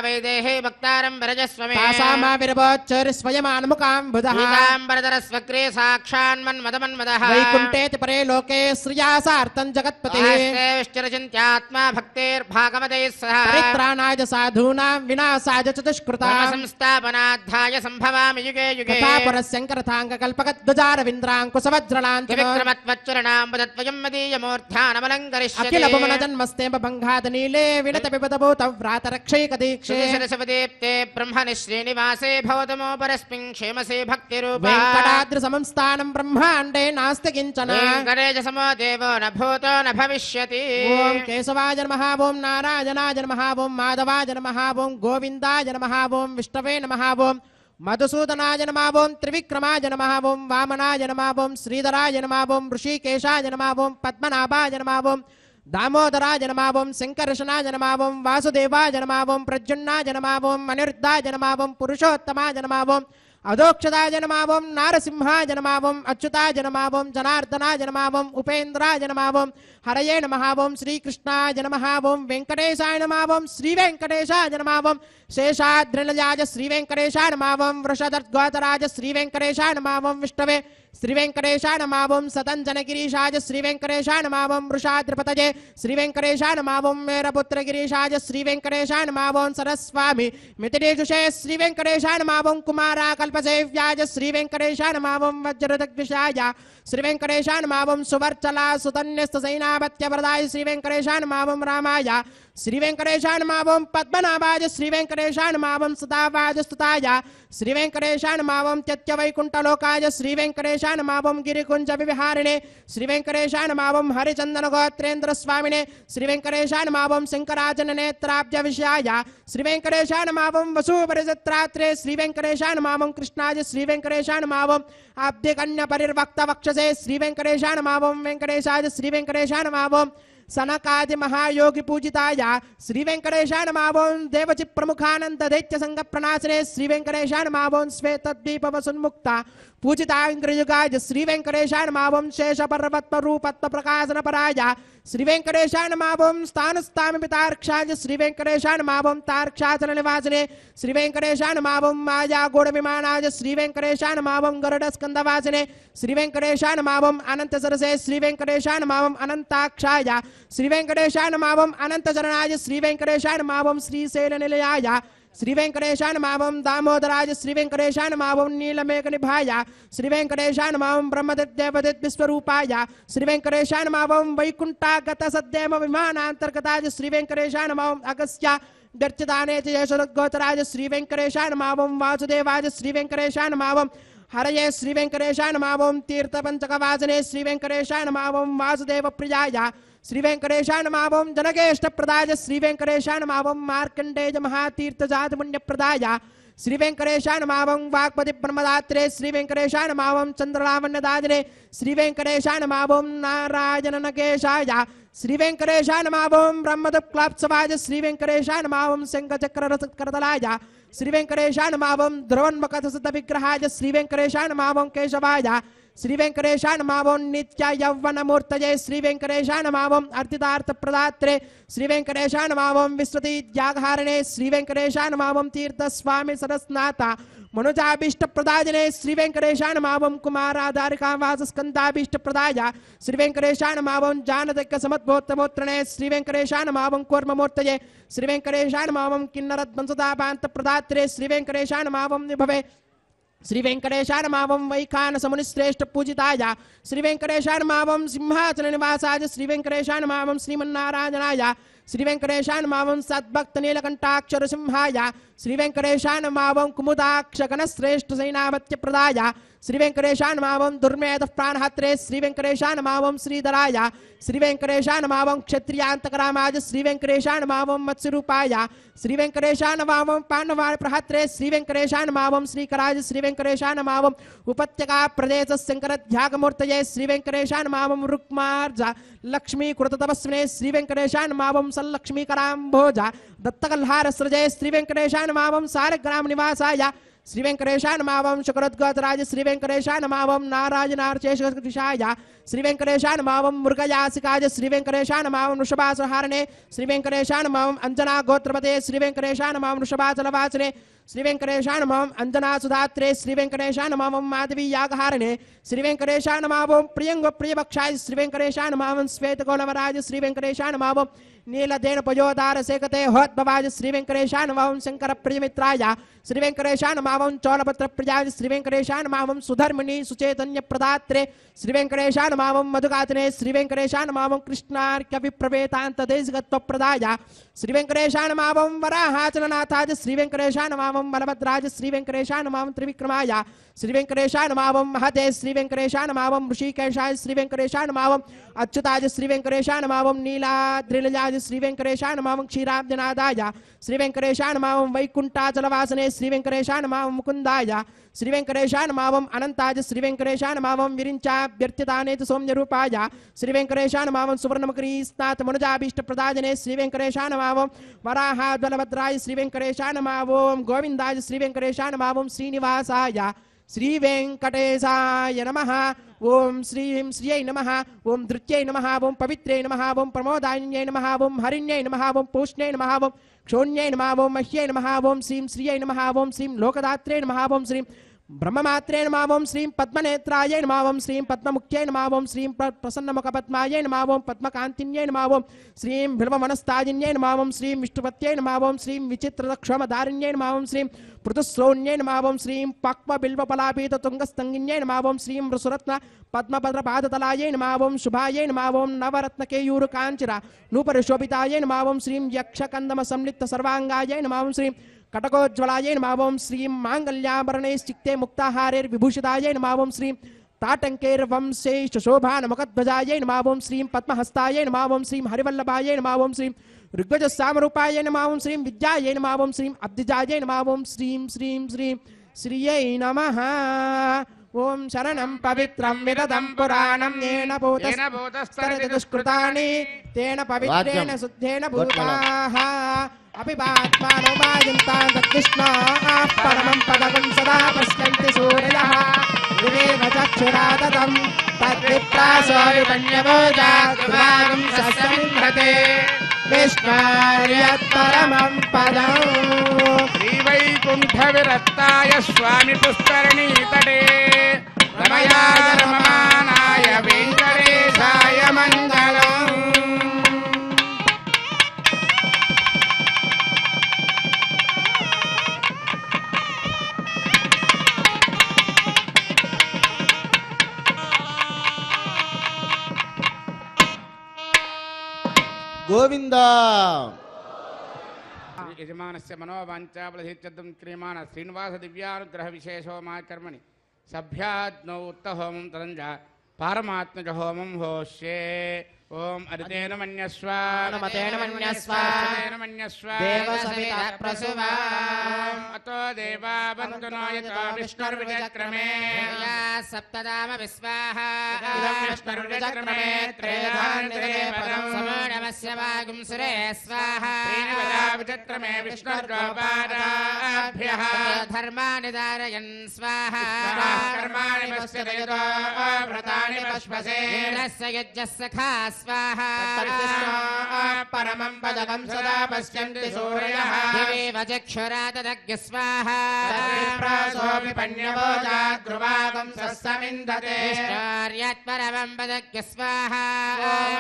వైదేహే భక్తారం వరజస్వమే తాసామావిరవోచ్చరి స్వయమానుముఖాం బుధః పీతాంబరధరస్వగ్రే సాక్షాన్మన్మదమన్మదః వైకుంఠేతి పరే లోకే శ్రియా సార్థం జగత్పతిః విష్టిరచింత్యాత్మా భక్తేర్భాగవతైః సహ పరిత్రాణాయ సాధూనాం వినాశాయ చ దుష్కృతాం సంస్థాపనార్థాయ సంభవామి యుగే యుగే తథా పురస్యంకరథాంగ కల్పకద్వజారవింద్రాంకుశవజ్రలాంఛనో విక్రమత్వచ్చరణాంబుదత్వయం మదీయమూర్ధ్యానమలంకరిష్యతి అఖిల భువన జన్మస్తేమ భంగాద నీలే వినత విపదభూత వ్రాత రక్షైక దీక్షే శిరసవదీప్తే బ్రహ్మణి శ్రీనివాసే భవతమో పరస్మిన్ క్షేమసే భక్తిరూపా వెంకటాద్రి సమం స్థానం బ్రహ్మాండే నాస్తి కించన వెంకటేశ సమో దేవో న భూతో న భవిష్యతి ఓం కేశవాయ నమః ఓం నారాయణాయ నమః ఓం మాధవాయ నమః ఓం గోవిందాయ నమః ఓం విష్ణవే నమః ఓం మధుసూదనాయ నమః ఓం త్రివిక్రమాయ నమః ఓం వామనాయ నమః ఓం శ్రీధరాయ నమః ఓం ఋషికేశాయ నమః ఓం పద్మనాభాయ నమః ఓం దామోదరాయ నమః ఓం శంకర్షణాయ నమః ఓం వాసుదేవాయ నమః ఓం ప్రద్యుమ్నాయ నమః ఓం అనిరుద్ధాయ నమః ఓం పురుషోత్తమాయ నమః ఓం అదోక్షదాయ నమః ఓం నారసింహాయ నమః ఓం అచ్యుతాయ నమః ఓం జనార్దనాయ నమః ఓం ఉపేంద్రాయ నమః ఓం హరయే నమః ఓం శ్రీకృష్ణాయ నమః ఓం వెంకటేశాయ నమః ఓం శ్రీ వెంకటేశాయ నమః ఓం శేషాద్రిలయాయ శ్రీ వెంకటేశాయ నమః ఓం వృషదర్గోతరాయ శ్రీ వెంకటేశాయ నమః ఓం విష్ణవే श्री वेंकटेशाय नमः ओम सतंजन गिरीशाय श्री वेंकटेशाय नमः ओम वृषाद्रिपतये श्री वेंकटेशाय नमः ओम मेरपुत्र गिरीशाय श्री वेंकटेशाय नमः ओम सरस्वामी मिथिलेशुषे श्री वेंकटेशाय नमः ओम कुमारा कल्पसेव्याय श्री वेंकटेशाय नमः ओम वज्रदग्विषाय श्री वेंकटेशाय नमः ओम सुवर्चला सुतन्यस्त सैनापत्य वरदाय श्री वेंकटेशाय नमः ओम रामाय श्री वेंकटेशाय नमः ओम पद्मनाभाय श्री वेंकटेशाय नमः ओम सदावाय स्तुताय श्री वेंकटेशाय नमः ओम त्यत्यवैकुंठलोकाय श्री वेंकटेशाय नमः ओम गिरिकुंज विहारिणे श्री वेंकटेशाय नमः ओम हरिचंदन गोत्रेंद्र स्वामिने श्री वेंकटेशाय नमः ओम शंकराजन नेत्राब्ज विषयाय श्री वेंकटेशाय नमः ओम वसुपरिजत्रात्रे श्री वेंकटेशाय नमः ओम कृष्णाय श्री वेंकटेशाय नमः ओम आब्धिकन्या परिर्वक्त वक्षसे श्री वेंकटेशाय नमः ओम वेंकटेशाय श्री वेंकटेशाय नमः ओम सनकादि महायोगी पूजिताय श्री वेंकटेशाय नमः ओम देवचि प्रमुखानंद दैत्य संग प्रणाशने श्री वेंकटेशाय नमः ओम श्वेतद्वीप वसुन्मुक्ता पूजिता इंद्रयुगाय श्री वेंकटेशाय नमः ओम शेष पर्वत रूपत्व प्रकाशन पराय श्री वेंकटेशाय नमः ओम स्थान स्थान पितार्क्षाय श्री वेंकटेशाय नमः ओम तार्क्षाचल निवासने श्री वेंकटेशाय नमः ओम माया गोड़ विमानाय श्री वेंकटेशाय नमः ओम गरुड़ स्कंद वासने श्री वेंकटेशाय नमः ओम अनंत सरसे श्री वेंकटेशाय नमः ओम अनंताक्षाय श्री वेंकटेशाय नमः ओम अनंत चरणाय श्री वेंकटेशाय नमः ओम श्रीशैल निलयाय श्री वेंकटेशाय नमः ओम दामोदराय श्री वेंकटेशाय नमः ओम नीलमेघ निभाय श्री वेंकटेशाय नमः ओम ब्रह्मदेव विश्वरूपाय श्री वेंकटेशाय नमः ओम वैकुंठागत सद्देव विमानांतर्गताय श्री वेंकटेशाय नमः ओम अगस्त्य व्यर्चदाने यशोदगोचराय श्री वेंकटेशाय नमः ओम वासुदेवाय श्री वेंकटेशाय नमः ओम हरये श्री वेंकटेशाय नमः ओम तीर्थपंचकवासने श्री वेंकटेशाय नमः ओम वासुदेव प्रियाय श्री वेंकटेशाय नमः ओम जनकेष्ट प्रदाय श्री वेंकटेशाय नमः ओम मार्कंडेय महातीर्थ जात पुण्य प्रदाय श्री वेंकटेशाय नमः ओम वाक्पति ब्रह्मदात्रे श्री वेंकटेशाय नमः ओम चंद्रलावण्य दादिने श्री वेंकटेशाय नमः ओम नारायण नकेशाय श्री वेंकटेशाय नमः ओम ब्रह्मदक्लाप्सवाय श्री वेंकटेशाय नमः ओम शंखचक्र रसकरतलाय श्री वेंकटेशाय नमः ओम ध्रुवन्मकथसित विग्रहाय श्री वेंकटेशाय नमः ओम केशवाय श्री वेंकटेशाय नमः ओम नित्य यौवन मूर्तये श्री वेंकटेशाय नमः ओम अर्थितार्थ प्रदात्रे श्री वेंकटेशाय नमः ओम विश्वती जागहारिणे श्री वेंकटेशाय नमः ओम तीर्थ स्वामी सरस्नाथा मनुजाभीष्ट प्रदायने श्री वेंकटेशाय नमः ओम कुमाराधारिका वास स्कंदाभीष्ट प्रदाय श्री वेंकटेशाय नमः ओम जानदक्क समद्भोत्तमोत्रणे श्री वेंकटेशाय नमः ओम कूर्ममूर्तये श्री वेंकटेशाय नमः ओम किन्नरद्वंसदाभान्त प्रदात्रे श्री वेंकटेशाय नमः ओम निभवे श्री वेंकटेशाय नमः ओम वैखानस मुनिश्रेष्ठ पूजिताय श्री वेंकटेशाय नमः ओम सिंहासन निवासाय श्री वेंकटेशाय नमः ओम श्रीमन्नारायणाय श्री वेंकटेशाय नमः ओम सद्भक्त नीलकंठाक्षर सिंहाय श्री वेंकटेशाय नमः ओम कुमुदाक्ष गणश्रेष्ठ सैनापत्य प्रदाय श्री वेंकटेशाय नमः ओम दुर्मेध प्राणहत्रे श्री वेंकटेशाय नमः ओम श्रीधराय श्री वेंकटेशाय नमः ओम क्षत्रियांतकरामाय श्री वेंकटेशाय नमः ओम मत्स्यरूपाय श्री वेंकटेशाय नमः ओम पांडवाय प्रहत्रे श्री वेंकटेशाय नमः ओम श्रीकराय श्री वेंकटेशाय नमः ओम उपत्यका प्रदेश शंकर ध्यागमूर्तये श्री वेंकटेशाय नमः ओम रुक्मार्ज लक्ष्मी कृततपस्विने श्री वेंकटेशाय नमः ओम सल्लक्ष्मीकराम्भोज दत्तकल्हार सृजये श्री वेंकटेशाय नमः ओम सारग्राम निवासाय श्री वेंकटेशाय नमः ओम शुक्रद्गोत्राय श्री वेंकटेशाय नमः ओम नारायणार्चेशकृतिशाय श्री वेंकटेशाय नमः ओम मृगयासिकाय श्री वेंकटेशाय नमः ओम वृषभासहारणे श्री वेंकटेशाय नमः ओम अंजना गोत्रपते श्री वेंकटेशाय नमः ओम वृषभाचलवासने श्री वेंकटेशाय नमः ओम अंजना सुधात्रे श्री वेंकटेशाय नमः ओम माधवी यागहारणे श्री वेंकटेशाय नमः ओम प्रियंग प्रियभक्षाय श्री वेंकटेशाय नमः ओम श्वेतगोलवराज श्री वेंकटेशाय नमः ओम नीलदेन पयोदार सेकते होद्भवाय श्री वेंकटेशाय नमः ओम शंकर प्रियमित्राय श्री वेंकटेशाय नमः ओम चौलपत्र प्रियाय श्री वेंकटेशाय नमः ओम सुधर्मिणी सुचैतन्य प्रदात्रे श्री वेंकटेशाय नमः ओम मधुगातने श्री वेंकटेशाय नमः ओम कृष्णार्क्य विप्रवेतांत देशगत्व प्रदाय श्री वेंकटेशाय नमः ओम वराहाचलनाथाय श्री वेंकटेशाय नमः ओम बलभद्राज श्री वेंकटेशाय नमः ओम त्रिविक्रमाय श्री वेंकटेशाय नमः ओम महते श्री वेंकटेशाय नमः ओम ऋषिकेशाय श्री वेंकटेशाय नमः ओम अच्युताय श्री वेंकटेशाय नमः ओम नीलाद्रिलजाय श्री वेंकटेशाय नमः ओम क्षीराब्जनादाय श्री वेंकटेशाय नमः ओम वैकुंठाचलवासने श्री वेंकटेशाय नमः ओम मुकुंदाय श्री वेंकटेशाय नमः ओम अनंताय श्री वेंकटेशाय नमः ओम विरिंचाभ्यर्थिताने च सौम्यरूपाय श्री वेंकटेशाय नमः ओम सुवर्णमकरीस्नाथ मनुजाभीष्ट प्रदायने श्री वेंकटेशाय नमः ओम वराहाद्बलभद्राय श्री वेंकटेशाय नमः ओम गोविंदाय श्री वेंकटेशाय नमः ओम श्रीनिवासाय श्री वेंकटेशाय नमः ओम श्रीं श्रियै नमः ओम धृत्यै नमः ओम पवित्रै नमः ओम प्रमोदान्यै नमः ओम हरिण्यै नमः ओम पूष्ण्यै नमः ओम क्षोण्यै नमः ओम मह्यै नमः ओम श्रीं श्रियै नमः ओम श्रीं लोकदात्रे नमः ओम श्रीं ब्रह्ममात्रे नमः ओं श्रीं पद्मनेत्राय नमः ओं श्रीं पद्ममुख्यै नमः ओं श्रीं प्रसन्नमुखपद्मायै नमः ओं पद्मकान्तिन्यै नमः ओं श्रीं बिल्ववनस्ताजिन्यै नमः ओं श्रीं विष्णुपत्यै नमः ओं श्रीं विचित्रक्षमधारिण्यै नमः ओं श्रीं पृथुश्रोण्यै नमः ओं श्रीं पक्वबिल्वपलापीततुङ्गस्तङ्गिन्यै नमः ओं श्रीं वृषरत्न पद्मभद्रपादतलायै नमः ओं शुभायै नमः ओं नवरत्नकेयूरकाञ्चिरा नूपरिशोभितायै नमः ओं श्रीं यक्षकन्दमसंलिप्तसर्वाङ्गायै नमः ओं श्रीं कटकोज्ज्वलायै नमः ओं श्रीं माङ्गल्याभरणैश्चित्ते मुक्ताहारैर्विभूषितायै नमः ओं श्रीं ताटङ्कैर्वंशैश्शोभानमुखध्वजायै नमः ओं श्रीं पद्महस्तायै नमः ओं श्रीं हरिवल्लभायै नमः ओं श्रीं ऋग्वजसामरूपायै नमः ओं श्रीं विद्यायै नमः ओं श्रीं अब्धिजायै नमः ओं श्रीं श्रीं श्रीं श्रियै नमः ओं शरणं पवित्रं विदधं पुराणं येन भूतस्तरति दुष्कृतानि तेन पवित्रेण शुद्धेन भूताः अपिबात्मानो वाजन्तां तत्कृष्णाः परमं पदकं सदा पश्यन्ति सूर्यः विवेव चक्षुरादतं तद्विप्रासो विपण्यवोजाग्रवागं सस्यमिन्द्रते विष्णार्यत्परमं पदम् श्रीवैकुण्ठविरक्ताय स्वामि पुष्करणीतटे रमया रममानाय वेङ्कटेशाय मङ्गलम् गोविंद यजमानस्य मनोवाञ्छाफलसिद्ध्यर्थं क्रियमाण श्रीनिवास दिव्यानुग्रह विशेषो मा कर्मणि सभ्याज्ञौ उत्तहोमं तदञ्ज पारमात्मज होमं होष्ये ओम अदितेन मन्यस्व नमतेन मन्यस्व मन्यस्व देवसविता प्रसुवा अतो देवा वन्दनो यतो विष्णुर्विचक्रमे या सप्तदाम विस्वाह इदं विष्णुर्विचक्रमे त्रेधान्यदेवदं समोणमस्य वागुं सुरे स्वाहा श्रीनिवदा विचक्रमे विष्णुर्गोपादाभ्यः धर्माणि धारयन् स्वाहा कर्माणि पश्यते यतो व्रतानि पश्पसे वीरस्य यज्ञस्य खा स्वाहा परमं पदकं सदा पश्यन्ति सूर्यः दिवेव चक्षुराददग्य स्वाहा विपण्यवोजाग्रुवागं सस्यमिन्दते विष्णोर्यत्परमं पदग्य स्वाहा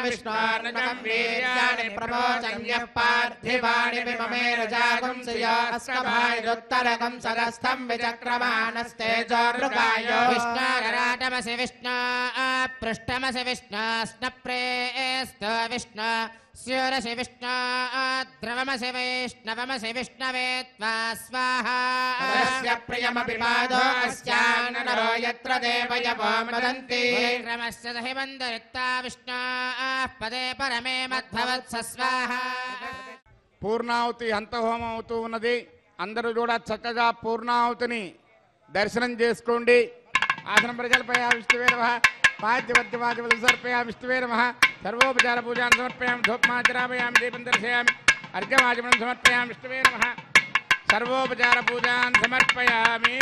विष्णोर्नकं वीर्याणि प्रमोचन्यः पार्थिवाणि विममेरजागं श्रियास्कभायुत्तरकं सदस्थं विचक्रमाणस्तेजोर्गायो विष्णोरराटमसि विष्णो पृष्ठमसि विष्णो स्नप्रेस्तो विष्णो स्योरसि विष्णो द्रवमसि वैष्णवमसि विष्णवे त्वा स्वाहा तस्य प्रियमपि पादो अस्यान्नरो यत्र देवयवो मदन्ति क्रमस्य दहि बन्धरित्ता विष्णो पदे परमे मद्भवत्स स्वाहा పూర్ణాహుతి అంతహోమం అవుతూ ఉన్నది. అందరూ కూడా చక్కగా పూర్ణాహుతిని దర్శనం చేసుకోండి. ఆసనం ప్రజలపై విష్ణువే నమః పాద్యవద్యవాద్యవలు సమర్పయామి విష్ణువే నమః సర్వోపచార పూజాన్ సమర్పయామి ధూపమాచరామయామి దీపం దర్శయామి అర్ఘ్యమాచమనం సమర్పయామి విష్ణువే నమః సర్వోపచార పూజాన్ సమర్పయామి.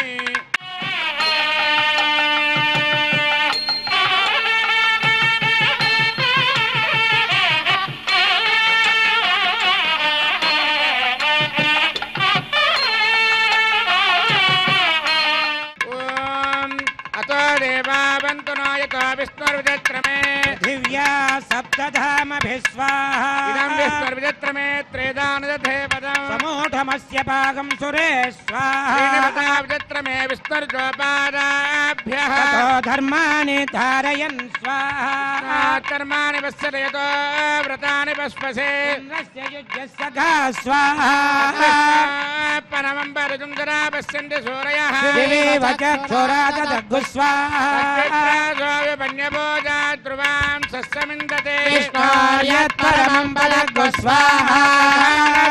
विष्णुर्विचक्रमे दिव्या सप्तधामभिस्वाहा इदं विष्णुर्विचक्रमे त्रेदानदधे पदं समूढमस्य भागं सुरे स्वाहा श्रीनिवदा विचक्रमे विष्णुर्गोपादाभ्यः ततो धर्माणि धारयन् स्वाहा कर्माणि पश्यते यतो व्रतानि पश्पसे इन्द्रस्य युज्यस्य घा स्वाहा परमं परजुङ्गरा पश्यन्ति सूरयः दिवीव चक्षुराददग्गु स्वाहा पण्यभोजा ध्रुवां सस्यमिन्दते विष्णोर्यत्परमं पदग्गु स्वाहा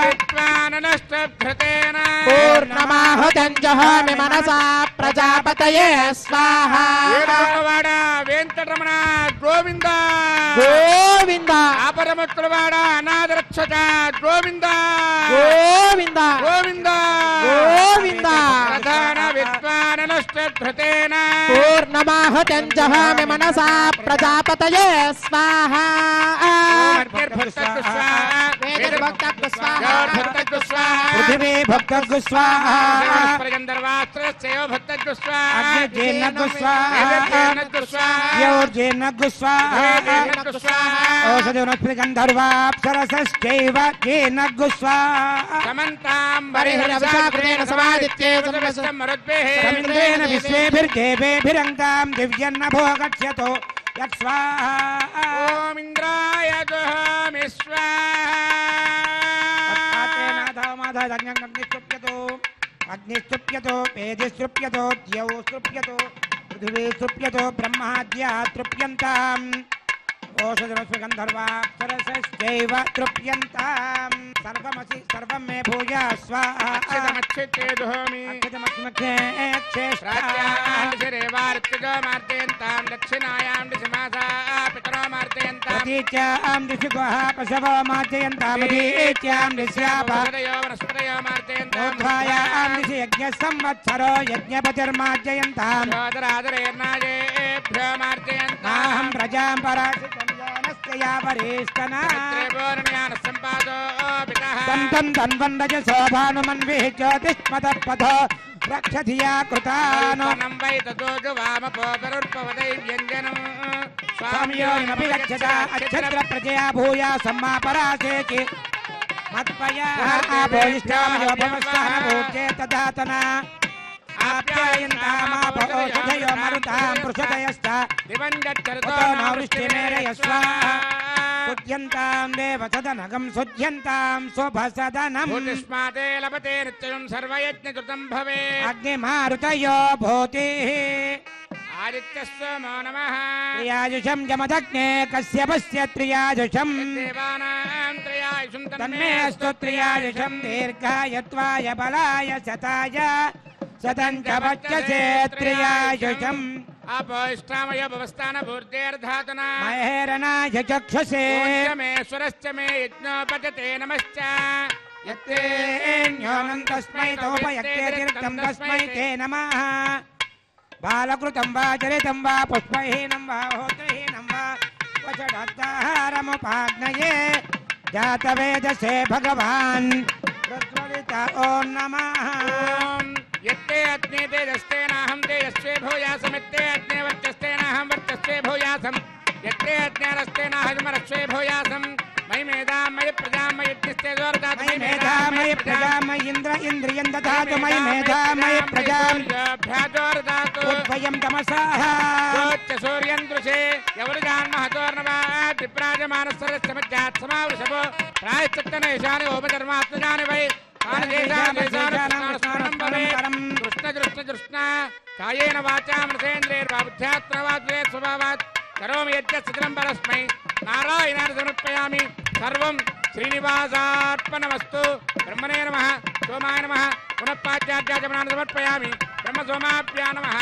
विद्वाननष्टभृतेन पूर्णमाहुतं जहामि मनसा प्रजापतये स्वाहा ఏడవవాడ వెంకటరమణ గోవింద गोविन्द ఆపరముత్రవాడ అనాథరక్షక గోవింద गोविन्द గోవింద गोविन्द ప్రధాన విద్వాననష్టధృతేన पूर्णमाहुतं जहामि मनसा प्रजापतये स्वाहा वेदभक्त भुक्तग् स्वाहा भुक्तग् स्वाहा पृथिवी भुक्तग् स्वाहा गन्धर्वास्त्रस्यैव भुक्तग् स्वाहा अग्निर्जेन्नग् स्वाहा योर्जेन्नग् स्वाहा औषधि वनस्पति गन्धर्वाप्सरसश्चैव जेन्नग् स्वाहा परिहृदवशाकृतेन समादित्येव समिन्द्रेण विश्वेभिर्देवेभिरङ्गां दिव्यन्नभो गच्छतो यत् स्वाहा ॐ इन्द्राय जुहोमि अग्निस्तृप्यतो पेदिस्तृप्यतो द्यौ स्तृप्यतो पृथिवी स्तृप्यतो ब्रह्माद्या तृप्यन्ताम् ओषधवस्व गन्धर्वाप्सरसश्चैव तृप्यन्ताम् सर्वमसि सर्वं मे भूया स्वाहा अक्षतमक्षिते जुहोमि प्राच्यां दक्षिणायां दिशि मासा पितरो मार्जयन्ताम् प्रतीच्यां दिशि गुहा पशवो मार्जयन्ताम् उदीच्यां दिश्यापा वनस्पतयो मार्जयन्ताम् ऊर्ध्वायां दिशि यज्ञसंवत्सरो यज्ञपतिर्मार्जयन्ताम् योदरादरेर्नायेभ्यो मार्जयन्ताम् नाहं प्रजां पराजितं यानस्य या वरिष्ठना दन्तं धन्वन्दजसो भानुमन्विः ज्योतिष्मतः पथो रक्षधिया कृतानो स्वामियोनिमपि गच्छता अक्षत्रप्रजया भूया सम्मापरासेचि मत्पया आभोजिष्ठामयो भवस्वानभूत्ये तदातना आप्यायन्तामापौषधयो मरुतां पृषदयश्च उतो नो वृष्टिमेरयस्वा सुध्यन्तां देवसदनगं सुध्यन्तां शुभसदनम् भूतिष्माते लभते नित्यं सर्वयज्ञकृतं भवेत् अग्निमारुतयो भूतिः आदित्यस्सोमो नमः त्रियाजुषं जमदग्ने कश्यपस्य त्रियाजुषं देवानां त्रयायुषं तन्मे अस्तु त्रियाजुषं दीर्घाय त्वाय बलाय शताय शतं च वच्चसे त्रियायुषम् अपोष्टामय भवस्थान भूर्तेर्धातना महेरणाय चक्षुषे मेश्वरश्च मे यज्ञोपजते नमश्च यत्तेऽन्योनं तस्मै तोपयत्तेऽतिरिक्तं तस्मै ते नमः बालकृतं वा चरितं वा पुष्पहीनं वा होत्रहीनं वा वचडात्ताहारमुपाग्नये जातवेदसे भगवान् प्रज्वलित ॐ नमः यत्ते अग्ने तेजस्तेनाहं तेजस्वे भूयासमित्ते अग्ने वर्चस्तेनाहं वर्चस्वे भूयासम् यत्ते अग्नेरस्तेनाहमरस्वे भूयासम् मयि मेधां मयि प्रजां मयि यज्ञस्ते जोर्दातु मयि मेधा मयि प्रजा मयि इन्द्र इन्द्रियं ददातु मयि मेधा मयि प्रजां भ्याजोर्दातु उद्वयं तमसाः योच्च सूर्यं दृशे यवरुजान् महतोर्नवात् विप्राजमानस्सरस्य मज्जात् समावृषभो प्रायश्चित्तनेशानि उपधर्मात्मजानि वै कृष्ण कायेन वाचा मनसेन्द्रियैर्वाबुद्ध्यात्मवाद्वे स्वभावात् करोमि यज्ञसदनं परस्मै नारायणाय समर्पयामि सर्वं श्रीनिवासार्पणमस्तु ब्रह्मणे नमः सोमाय नमः पुनः पाद्यार्घ्याचमनान् समर्पयामि ब्रह्मसोमाभ्यां नमः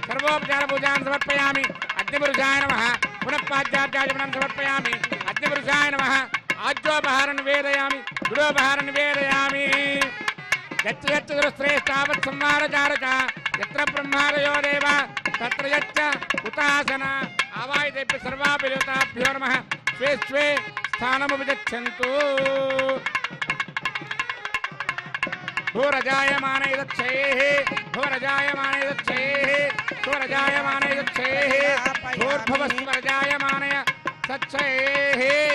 सर्वोपचारपूजान् समर्पयामि अग्निपुरुषाय नमः पुनः पाद्यार्घ्याचमनान् समर्पयामि अग्निपुरुषाय नमः आज्योपहारं निवेदयामि गुडोपहारं निवेदयामि यत्र यत्र दुरश्रेष्ठावत् संहारचारक यत्र ब्रह्मादयो देव तत्र यच्च उतासन आवायतेभ्यः सर्वाभ्यो देवताभ्यो नमः स्वे स्वे स्थानमुपगच्छन्तु भूरजायमाने दक्षैः भूरजायमाने दक्षैः भूरजायमाने दक्षैः भूर्भुवस्वरजायमानय सच्छैः